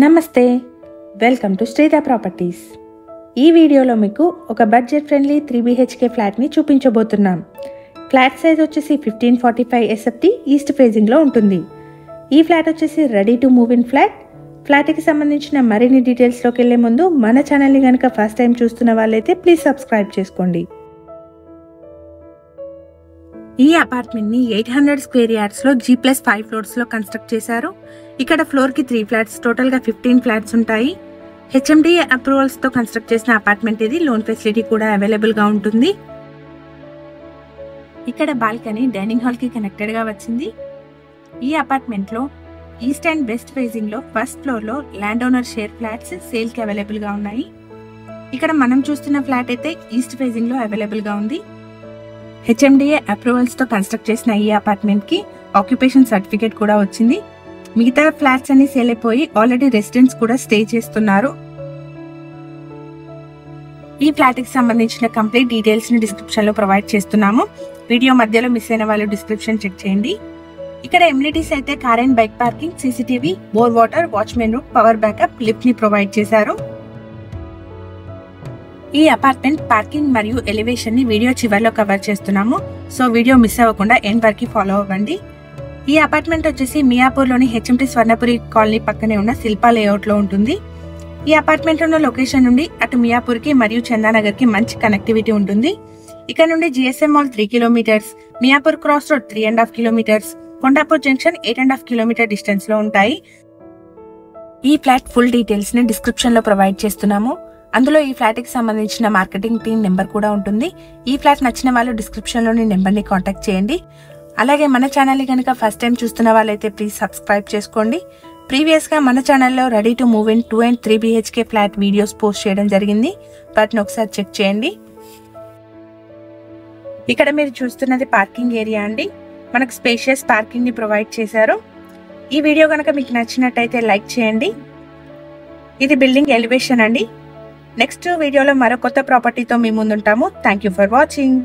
నమస్తే, welcome to శ్రీధ properties. ఈ వీడియోలో మీకు ఒక బడ్జెట్ ఫ్రెండ్లీ 3BHK ఫ్లాట్ని చూపించబోతున్నాం. ఫ్లాట్ సైజ్ వచ్చేసి 1545 SFT ఈస్ట్ ఫేజింగ్లో ఉంటుంది. ఈ ఫ్లాట్ వచ్చేసి ready to move in flat. ఫ్లాట్కి సంబంధించిన మరిన్ని డీటెయిల్స్లోకి వెళ్ళే ముందు మన ఛానల్ని కనుక ఫస్ట్ టైం చూస్తున్న వాళ్ళైతే ప్లీజ్ సబ్స్క్రైబ్ చేసుకోండి. ఈ అపార్ట్మెంట్ని 800 స్క్వేర్ యార్డ్స్లో G+5 ఫ్లోర్స్లో కన్స్ట్రక్ట్ చేశారు. ఇక్కడ ఫ్లోర్కి 3 ఫ్లాట్స్, టోటల్గా 15 ఫ్లాట్స్ ఉంటాయి. HMDA అప్రూవల్స్తో కన్స్ట్రక్ట్ చేసిన అపార్ట్మెంట్ ఇది. లోన్ ఫెసిలిటీ కూడా అవైలబుల్గా ఉంటుంది. ఇక్కడ బాల్కనీ డైనింగ్ హాల్కి కనెక్టెడ్గా వచ్చింది. ఈ అపార్ట్మెంట్లో ఈస్ట్ అండ్ వెస్ట్ ఫేజింగ్లో ఫస్ట్ ఫ్లోర్లో ల్యాండ్ ఓనర్ షేర్ ఫ్లాట్స్ సేల్కి అవైలబుల్గా ఉన్నాయి. ఇక్కడ మనం చూస్తున్న ఫ్లాట్ అయితే ఈస్ట్ ఫేజింగ్లో అవైలబుల్గా ఉంది. HMDA అప్రూవల్స్తో కన్స్ట్రక్ట్ చేసిన ఈ అపార్ట్మెంట్కి ఆక్యుపేషన్ సర్టిఫికేట్ కూడా వచ్చింది. మిగతా ఫ్లాట్స్ అన్ని సేల్ అయిపోయి ఆల్రెడీ రెసిడెంట్స్ కూడా స్టే చేస్తున్నారు. ఈ ఫ్లాట్కి సంబంధించిన కంప్లీట్ డీటెయిల్స్ని డిస్క్రిప్షన్లో ప్రొవైడ్ చేస్తున్నాము. వీడియో మధ్యలో మిస్ అయిన వాళ్ళు డిస్క్రిప్షన్ చెక్ చేయండి. ఇక్కడ ఎమ్యూనిటీస్ అయితే car and bike parking, CCTV, bore water, watchman room, power backup, లిఫ్ట్ని ప్రొవైడ్ చేశారు. ఈ అపార్ట్మెంట్ పార్కింగ్ మరియు ఎలివేషన్ ని వీడియో చివరిలో కవర్ చేస్తున్నాము. సో వీడియో మిస్ అవ్వకుండా ఎండ్ వరకు ఫాలో అవ్వండి. ఈ అపార్ట్మెంట్ వచ్చేసి మియాపూర్లోని HMT స్వర్ణపురి కాలనీ పక్కనే ఉన్న శిల్పా లేఅవుట్ లో ఉంటుంది. ఈ అపార్ట్మెంట్ ఉన్న లొకేషన్ నుండి అటు మియాపూర్కి మరియు చందానగర్ కి మంచి కనెక్టివిటీ ఉంటుంది. ఇక్కడ నుండి GSM mall 3 kilometers, Miyapur cross road 3.5 kilometers, Kondapur junction 8.5 kilometer distance లో ఉంటాయి. ఈ ఫ్లాట్ ఫుల్ డీటెయిల్స్ ని డిస్క్రిప్షన్ లో ప్రొవైడ్ చేస్తున్నాము. అందులో ఈ ఫ్లాట్ కి సంబంధించిన మార్కెటింగ్ టీం నెంబర్ కూడా ఉంటుంది. ఈ ఫ్లాట్ నచ్చిన వాళ్ళు డిస్క్రిప్షన్ లోని నెంబర్ ని కాంటాక్ట్ చేయండి. అలాగే మన ఛానల్ ని కనుక ఫస్ట్ టైం చూస్తున్న వాళ్ళైతే ప్లీజ్ సబ్స్క్రైబ్ చేసుకోండి. ప్రీవియస్ గా మన ఛానల్లో ready to move in 2 and 3 BHK flat videos post చేయడం జరిగింది. వాటిని ఒకసారి చెక్ చేయండి. ఇక్కడ మీరు చూస్తున్నది పార్కింగ్ ఏరియా అండి. మనకు స్పేషియస్ పార్కింగ్ ని ప్రొవైడ్ చేశారు. ఈ వీడియో కనుక మీకు నచ్చినట్టయితే లైక్ చేయండి. ఇది బిల్డింగ్ ఎలివేషన్ అండి. నెక్స్ట్ వీడియోలో మరో కొత్త ప్రాపర్టీతో మీ ముందుంటాము. Thank you for watching.